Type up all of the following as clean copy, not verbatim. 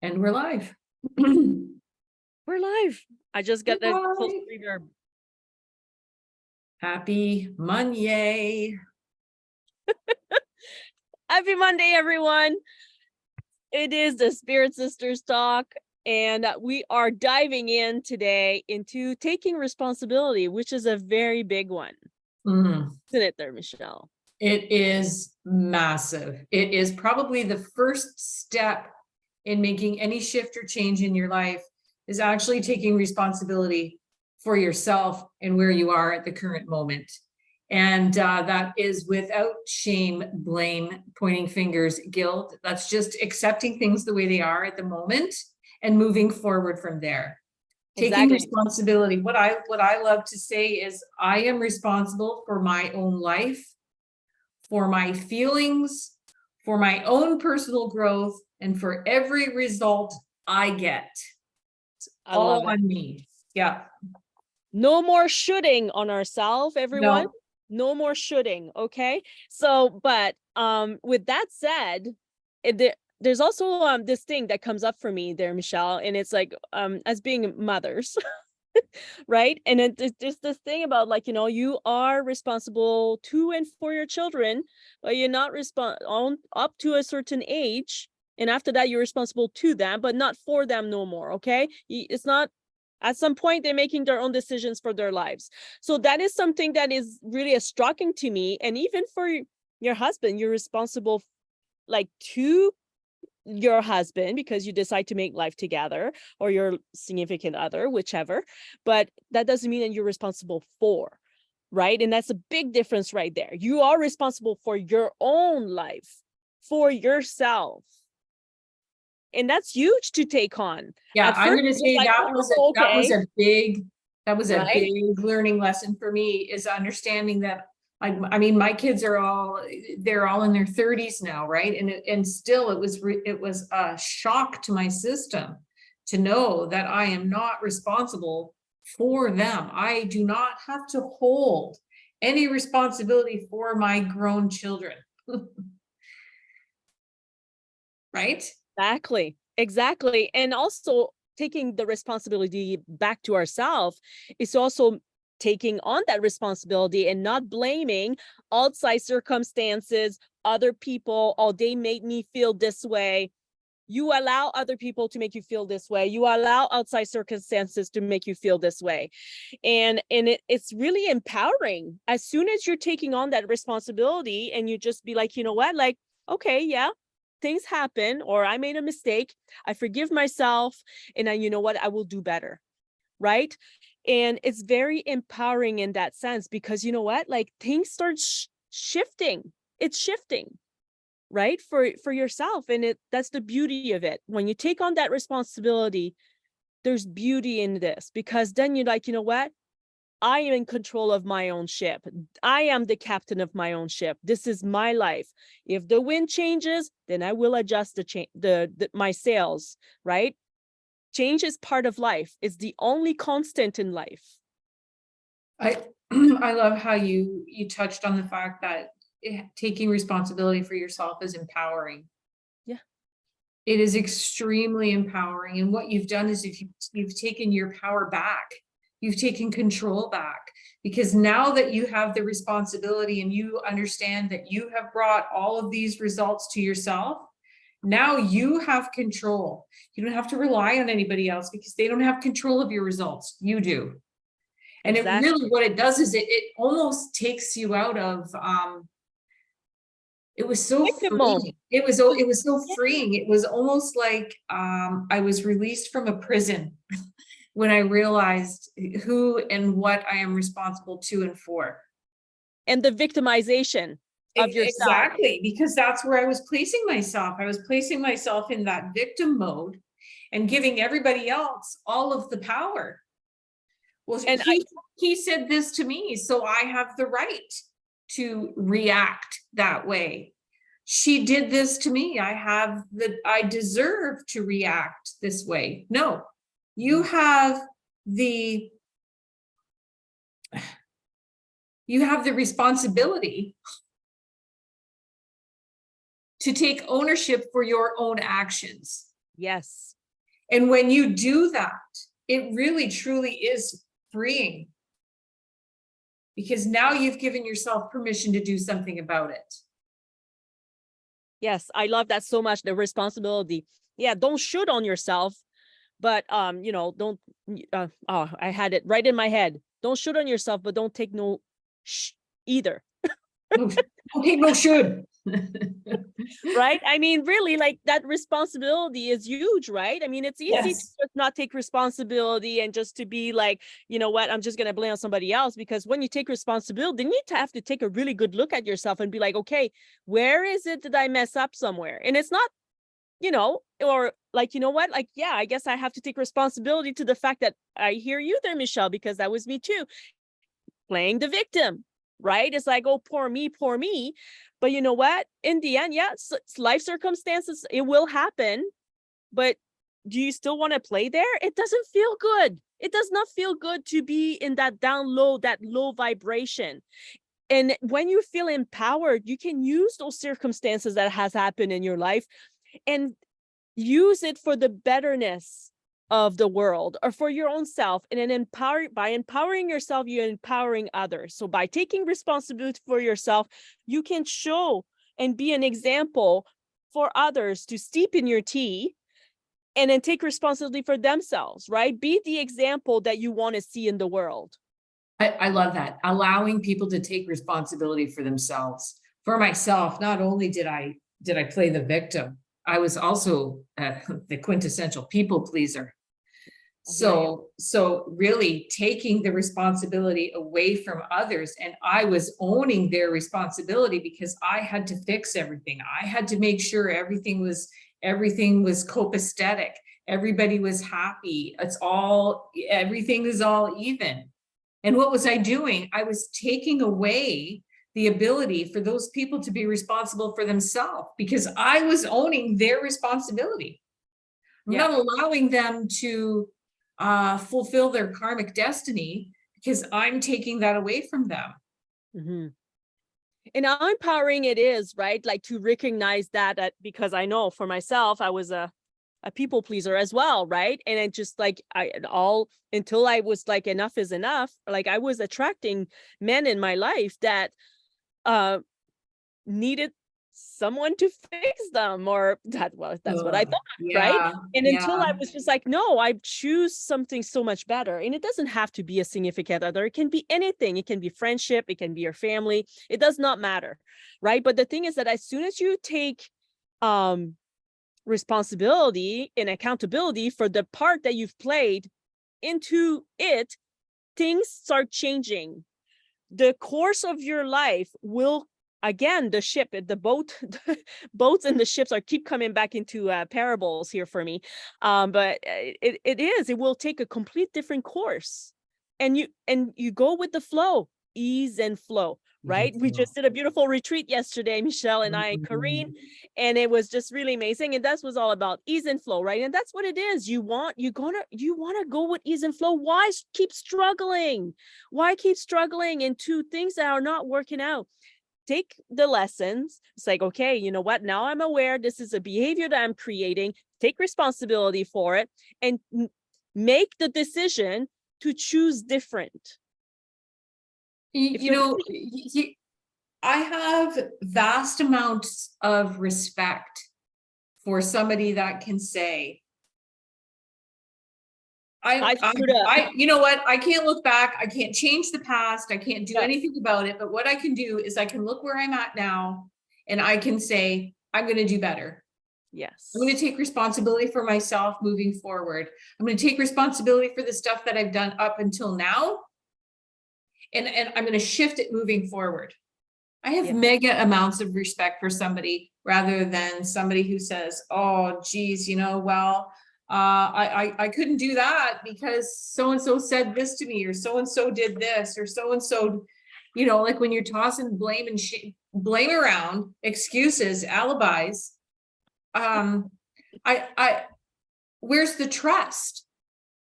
And we're live. We're We're live. I just got a close live. reverb. Happy Monday. Happy Monday, everyone. It is the Spirit Sisters Talk, and we are diving in today into taking responsibility, which is a very big one. Mm, Isn't it there, Michelle? it is massive. It is probably the first step in making any shift or change in your life is actually taking responsibility for yourself and where you are at the current moment. And that is without shame, blame, pointing fingers, guilt. That's just accepting things the way they are at the moment and moving forward from there. Taking Exactly. responsibility. What I love to say is I am responsible for my own life, for my feelings, for my own personal growth, and for every result I get. I love All it. on me. Yeah. No more shooting on ourselves, everyone. No. No more shooting. Okay. So, but with that said, there's also this thing that comes up for me there, Michelle, and it's like as being mothers. Right. And it's just this thing about, like, you are responsible to and for your children, but you're not up to a certain age. And after that, you're responsible to them, but not for them no more. Okay. It's not, at some point they're making their own decisions for their lives. So that is something that is really striking to me. And even for your husband, you're responsible like to your husband because you decide to make life together, or your significant other, whichever, but that doesn't mean that you're responsible for, right? And that's a big difference right there. You are responsible for your own life, for yourself, and that's huge to take on. Yeah, At I'm first going to say like, that was okay, a right? big learning lesson for me, is understanding that I mean, my kids are they're all in their 30s now, right? And still it was a shock to my system to know that I am not responsible for them. I do not have to hold any responsibility for my grown children. Right? Exactly. And also taking the responsibility back to ourselves is also taking on that responsibility and not blaming outside circumstances, other people. Oh, they made me feel this way. You allow other people to make you feel this way. You allow outside circumstances to make you feel this way. And it's really empowering as soon as you're taking on that responsibility, and you just be like, you know what, like, okay, yeah, things happen, or I made a mistake. I forgive myself, and you know what, I will do better. Right. And it's very empowering in that sense, because you know what, like, things start shifting. It's shifting, right, for yourself. And that's the beauty of it. When you take on that responsibility, there's beauty in this, because then you're like, you know what, I am in control of my own ship. I am the captain of my own ship. This is my life. If the wind changes, then I will adjust my sails, right? Change is part of life. It's the only constant in life. I I love how you touched on the fact that taking responsibility for yourself is empowering. Yeah. It is extremely empowering. And what you've done is you've taken your power back. You've taken control back, because now that you have the responsibility and you understand that you have brought all of these results to yourself, now you have control. You don't have to rely on anybody else, because they don't have control of your results. You do. And it really, what it does is it almost takes you out of, it was so freeing. It was so freeing. It was almost like I was released from a prison when I realized who and what I am responsible to and for. And the victimization of yourself. Exactly, because that's where I was placing myself. I was placing myself in that victim mode and giving everybody else all of the power. Well, and he said this to me, so I have the right to react that way. She did this to me. I deserve to react this way. No, you have the responsibility to take ownership for your own actions. Yes. And when you do that, it really truly is freeing, because now you've given yourself permission to do something about it. Yes. I love that so much. The responsibility. Yeah. Don't shoot on yourself, but, don't, oh, I had it right in my head. Don't shoot on yourself, but don't take no either. No, don't take no should. Right? I mean, really, like that responsibility is huge, right? I mean, it's easy to Yes. just not take responsibility and just to be like, you know what, I'm just going to blame on somebody else. Because when you take responsibility, then you have to take a really good look at yourself and be like, okay, where is it that I mess up somewhere? And it's not, or like, you know what, like, yeah, I guess I have to take responsibility to the fact that I hear you there, Michelle, because that was me too, playing the victim, right? It's like, oh, poor me, poor me. But you know what? In the end, yeah, it's life circumstances, it will happen. But do you still want to play there? It doesn't feel good. It does not feel good to be in that down low, that low vibration. And when you feel empowered, you can use those circumstances that has happened in your life and use it for the betterness of the world or for your own self. And then by empowering yourself, you're empowering others. So by taking responsibility for yourself, you can show and be an example for others to steep in your tea and then take responsibility for themselves, right? Be the example that you want to see in the world. I love that. Allowing people to take responsibility for themselves. For myself, not only did I play the victim, I was also the quintessential people pleaser. So really taking the responsibility away from others, and I was owning their responsibility because I had to fix everything. I had to make sure everything was copacetic. Everybody was happy. Everything is all even. And what was I doing? I was taking away the ability for those people to be responsible for themselves because I was owning their responsibility. I'm not allowing them to fulfill their karmic destiny because I'm taking that away from them. Mm-hmm. And how empowering it is, right? Like to recognize that because I know for myself, I was a people pleaser as well, right? And it just like until I was like, enough is enough. Like I was attracting men in my life that needed someone to fix them, or that's what I thought, right? Yeah, And until yeah. I was just like, no, I choose something so much better. And it doesn't have to be a significant other. It can be anything. It can be friendship. It can be your family. It does not matter, right? But the thing is that as soon as you take responsibility and accountability for the part that you've played into it, things start changing. The course of your life will, again, the boats and the ships keep coming back into parables here for me. But it will take a complete different course, and you go with the flow, ease and flow. Right. We just did a beautiful retreat yesterday, Michelle and I, Karine, and it was just really amazing. And that was all about ease and flow. Right. And that's what it is. You want to go with ease and flow. Why keep struggling? Why keep struggling into things that are not working out? Take the lessons. It's like, okay, you know what? Now I'm aware this is a behavior that I'm creating. Take responsibility for it and make the decision to choose different. I have vast amounts of respect for somebody that can say, you know what? I can't look back. I can't change the past. I can't do anything about it. But what I can do is I can look where I'm at now and I can say, I'm going to do better. Yes. I'm going to take responsibility for myself moving forward. I'm going to take responsibility for the stuff that I've done up until now. And I'm going to shift it moving forward. I have mega amounts of respect for somebody rather than somebody who says, oh, geez, I couldn't do that because so-and-so said this to me, or so-and-so did this, or so-and-so, like when you're tossing blame and blame around, excuses, alibis. Where's the trust?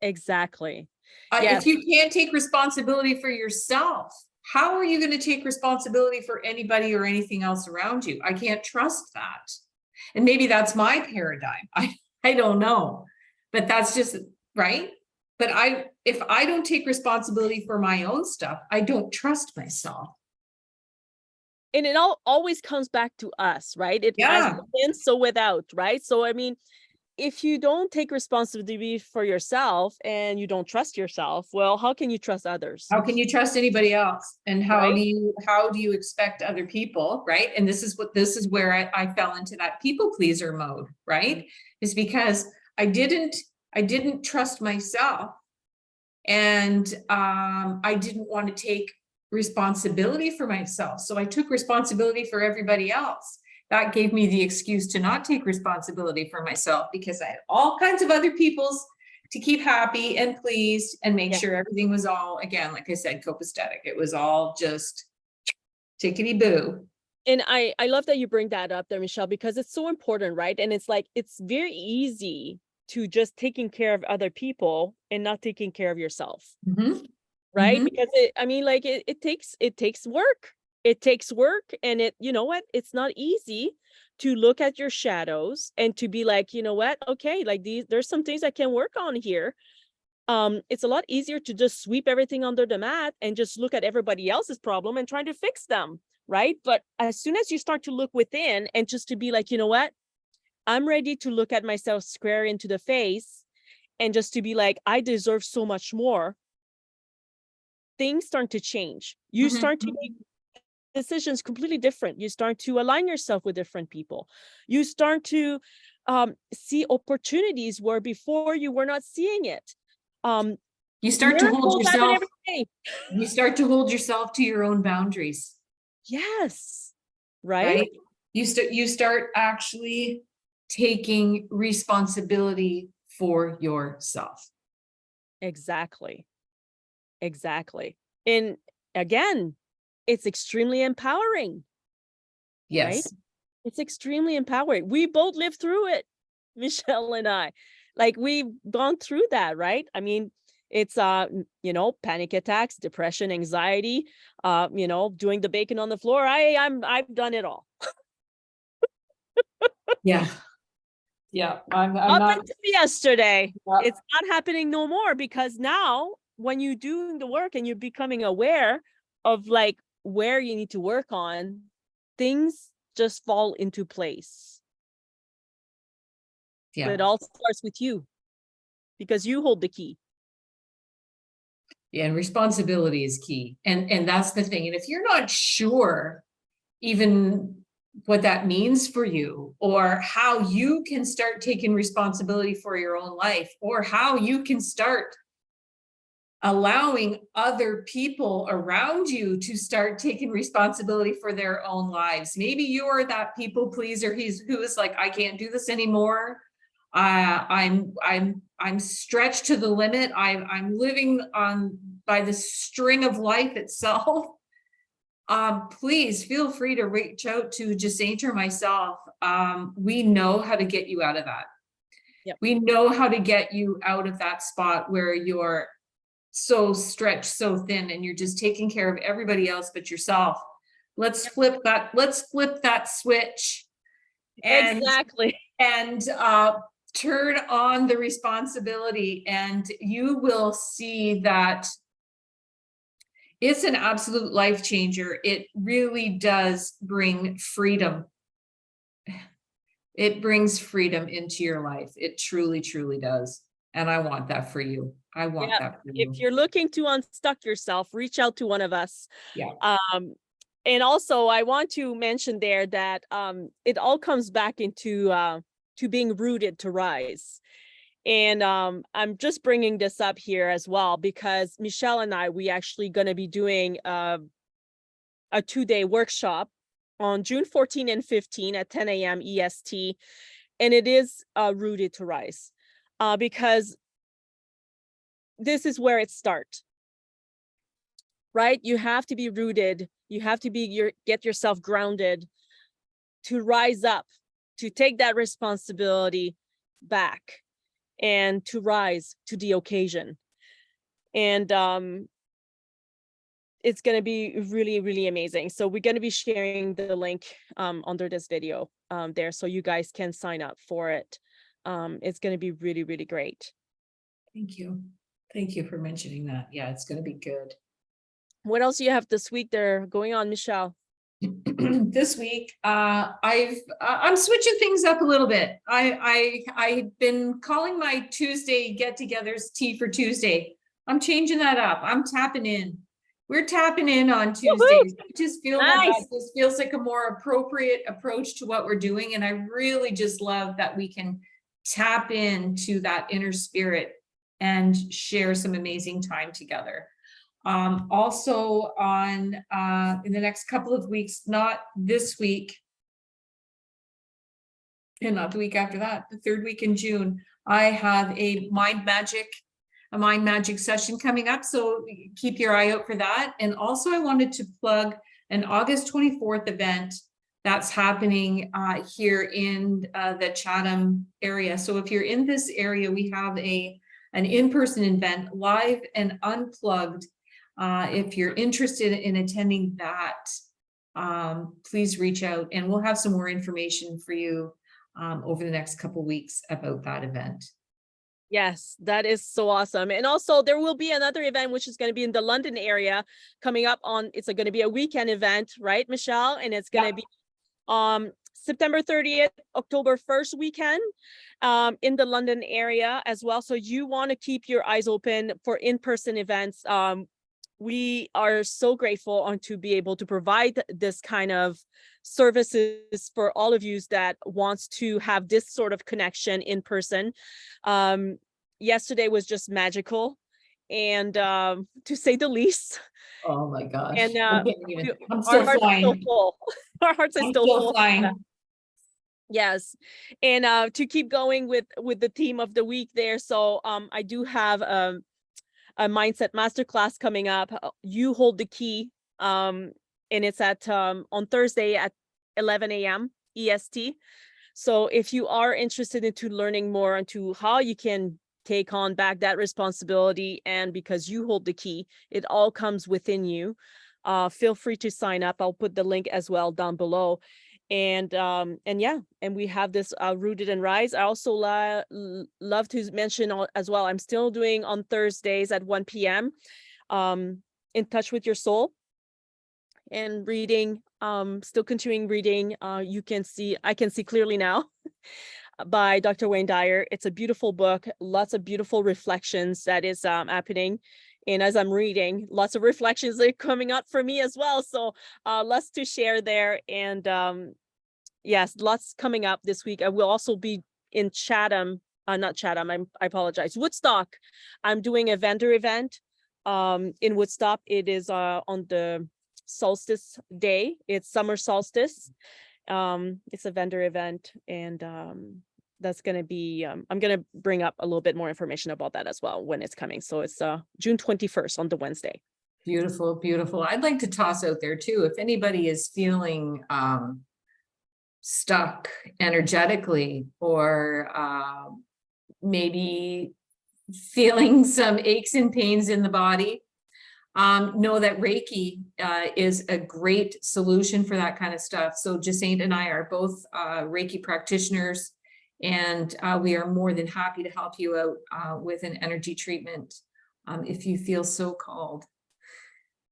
Exactly. If you can't take responsibility for yourself, how are you going to take responsibility for anybody or anything else around you? I can't trust that. And maybe that's my paradigm. I I don't know, but that's just right. But if I don't take responsibility for my own stuff, I don't trust myself. And it always comes back to us, right? It as Yeah. within, so without, right? So I mean, if you don't take responsibility for yourself and you don't trust yourself, well, how can you trust others, How can you trust anybody else? And right? how do you expect other people, right? And this is where I fell into that people pleaser mode, right? Is because I didn't trust myself, and I didn't want to take responsibility for myself. So I took responsibility for everybody else. That gave me the excuse to not take responsibility for myself, because I had all kinds of other people's to keep happy and pleased and make Yeah. sure everything was all, again, like I said, copacetic. It was all just tickety boo. And I love that you bring that up there, Michelle, because it's so important, right? And it's like, it's very easy to just taking care of other people and not taking care of yourself, Mhm. right? Mhm. Because I mean, like it takes work. It takes work, and you know what? It's not easy to look at your shadows and to be like, you know what? Okay, like there's some things I can work on here. It's a lot easier to just sweep everything under the mat and just look at everybody else's problem and try to fix them, right? But as soon as you start to look within and just to be like, you know what? I'm ready to look at myself square into the face and just to be like, I deserve so much more. Things start to change. You Mhm. start to make decisions completely different. You start to align yourself with different people. You start to see opportunities where before you were not seeing it. Um, You start to hold Miracles happen yourself, every day. you start to hold yourself to your own boundaries. Yes. Right? Right? You start actually taking responsibility for yourself. Exactly. Exactly. And again, it's extremely empowering, right? Yes. It's extremely empowering. We both lived through it, Michelle and I. Like we've gone through that, right? I mean, it's panic attacks, depression, anxiety, doing the bacon on the floor. I've done it all. Yeah. Yeah. I'm Up not. until yesterday. Yeah. It's not happening no more, because now when you're doing the work and you're becoming aware of like where you need to work on, things just fall into place. But Yeah. it all starts with you, because you hold the key. Yeah. And responsibility is key. And that's the thing. And if you're not sure even what that means for you, or how you can start taking responsibility for your own life, or how you can start allowing other people around you to start taking responsibility for their own lives. Maybe you are that people pleaser who is like, I can't do this anymore. I'm stretched to the limit. I'm living on by the string of life itself. Please feel free to reach out to Jacinthe or myself. We know how to get you out of that. Yep. We know how to get you out of that spot where you're so stretched, so thin, and you're just taking care of everybody else but yourself. Let's flip that switch and Exactly. and turn on the responsibility, and you will see that it's an absolute life changer. It really does bring freedom. It brings freedom into your life. It truly, truly does. And I want that for you. I want Yeah. that for If you. you're looking to unstuck yourself, reach out to one of us. Yeah. And also I want to mention there that it all comes back into to being rooted to rise. And I'm just bringing this up here as well because Michelle and we actually going to be doing a 2-day workshop on June 14 and 15 at 10 a.m. EST. And it is rooted to rise because this is where it starts, right? You have to be rooted. You have to get yourself grounded to rise up, to take that responsibility back and to rise to the occasion. And it's going to be really, really amazing. So we're going to be sharing the link under this video there so you guys can sign up for it. it's going to be really, really great. Thank you. Thank you for mentioning that. Yeah, it's going to be good. What else do you have this week there going on, Michelle? This week, I'm switching things up a little bit. I've been calling my Tuesday get-togethers Tea for Tuesday. I'm changing that up. I'm tapping in. We're tapping in on Tuesdays. I just feel that Nice. just feels like a more appropriate approach to what we're doing, and I really just love that we can tap into that inner spirit and share some amazing time together. Also on, in the next couple of weeks, not this week, and not the week after that, the third week in June, I have a mind magic session coming up. So keep your eye out for that. And also I wanted to plug an August 24th event that's happening here in the Chatham area. So if you're in this area, we have an in-person event, live and unplugged. If you're interested in attending that, please reach out, and we'll have some more information for you over the next couple of weeks about that event. Yes, that is so awesome. And also there will be another event, which is going to be in the London area coming up on, it's going to be a weekend event, right, Michelle? And it's going to be September 30th, October 1st weekend in the London area as well. So you want to keep your eyes open for in-person events. We are so grateful to be able to provide this kind of services for all of you that wants to have this sort of connection in person. Yesterday was just magical, and to say the least. Oh my gosh. And I'm our still hearts are flying. still full. Our hearts are I'm still full. flying. Yes. And to keep going with the theme of the week there. So I do have a mindset masterclass coming up. You hold the key. And it's at on Thursday at 11 a.m. EST. So if you are interested into learning more into how you can take on back that responsibility, and because you hold the key, it all comes within you. Feel free to sign up. I'll put the link as well down below. And yeah, and we have this Rooted and Rise. I also love to mention as well, I'm still doing on Thursdays at 1 p.m. In Touch with Your Soul, and reading, still continuing reading. I can see clearly now by Dr. Wayne Dyer. It's a beautiful book, lots of beautiful reflections that is happening. And as I'm reading, lots of reflections are coming up for me as well. So lots to share there. And yes, lots coming up this week. I will also be in Chatham, not Chatham, I apologize, Woodstock. I'm doing a vendor event in Woodstock. It is on the solstice day. It's summer solstice. It's a vendor event, and that's going to be, I'm going to bring up a little bit more information about that as well when it's coming. So it's June 21st on the Wednesday. Beautiful, beautiful. I'd like to toss out there too, if anybody is feeling stuck energetically, or maybe feeling some aches and pains in the body, know that Reiki is a great solution for that kind of stuff. So Jacinthe and I are both Reiki practitioners, and we are more than happy to help you out with an energy treatment if you feel so called.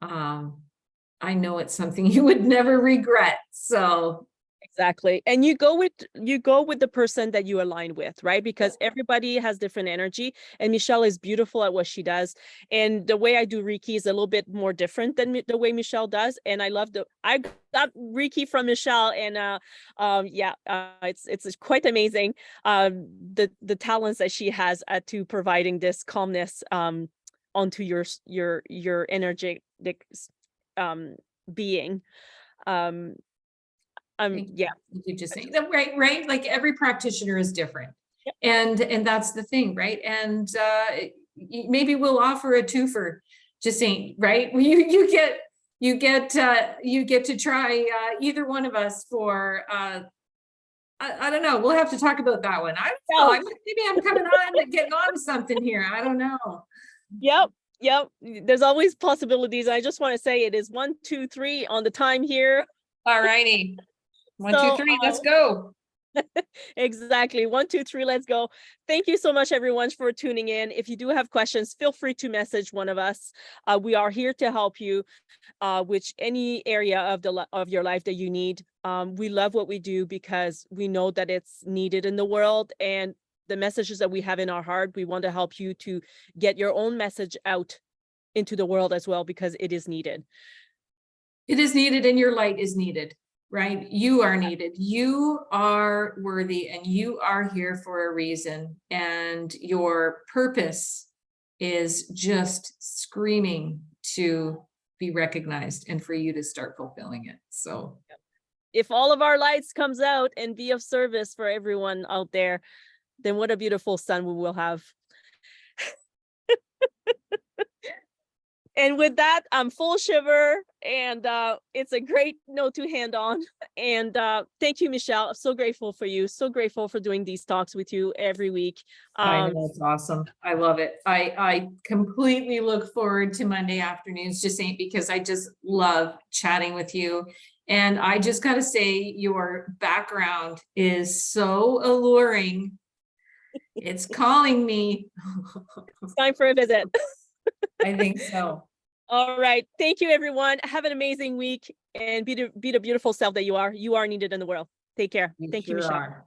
I know it's something you would never regret. So exactly. And you go with the person that you align with, right? Because everybody has different energy, and Michelle is beautiful at what she does. And the way I do Reiki is a little bit more different than the way Michelle does. And I got Reiki from Michelle, and it's quite amazing. The talents that she has to providing this calmness onto your energetic being. Yeah. You just saying that, right. Like every practitioner is different. Yep. And that's the thing, right? And maybe we'll offer a twofer, just saying, right? You get to try either one of us for I don't know. We'll have to talk about that one. I don't know. Maybe I'm coming on getting on to something here. I don't know. Yep. There's always possibilities. I just want to say it is 1, 2, 3 on the time here. All righty. 1, 2, 3, let's go. Exactly. 1, 2, 3, let's go. Thank you so much, everyone, for tuning in. If you do have questions, feel free to message one of us. We are here to help you with any area of your life that you need. We love what we do because we know that it's needed in the world, and the messages that we have in our heart, we want to help you to get your own message out into the world as well, because it is needed. It is needed, and your light is needed, right? You are needed. You are worthy, and you are here for a reason. And your purpose is just screaming to be recognized and for you to start fulfilling it. So If all of our lights comes out and be of service for everyone out there, then what a beautiful sun we will have. And with that, I'm full shiver, and it's a great note to hand on. And thank you, Michelle. I'm so grateful for you. So grateful for doing these talks with you every week. I know, it's awesome. I love it. I completely look forward to Monday afternoons, Jacinthe, because I just love chatting with you. And I just gotta say, your background is so alluring. It's calling me. It's time for a visit. I think so. All right. Thank you, everyone. Have an amazing week, and be the beautiful self that you are. You are needed in the world. Take care. You Thank you, sure Michelle. are.